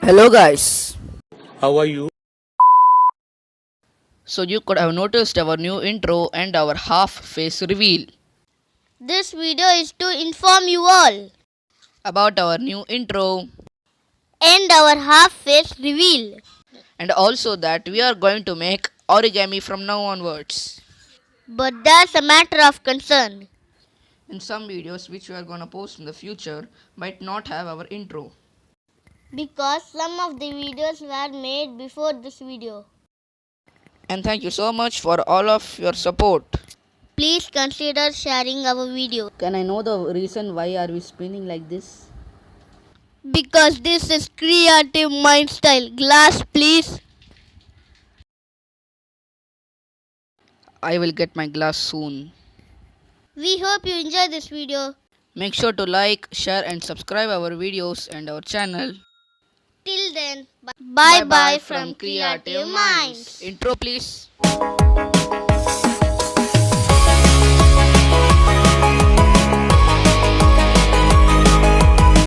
Hello guys. How are you? So you could have noticed our new intro and our half face reveal This video is to inform you all about our new intro and our half face reveal. and also that we are going to make origami from now onwards. But that's a matter of concern In some videos which we are gonna post in the future might not have our intro. because some of the videos were made before this video. And thank you so much for all of your support. Please consider sharing our video Can I know the reason why are we spinning like this? because this is Cre-Artive Mind style. Glass, please. I will get my glass soon. We hope you enjoy this video. Make sure to like, share and subscribe our videos and our channel. Till then, bye bye from Cre-Artive Minds. Intro please.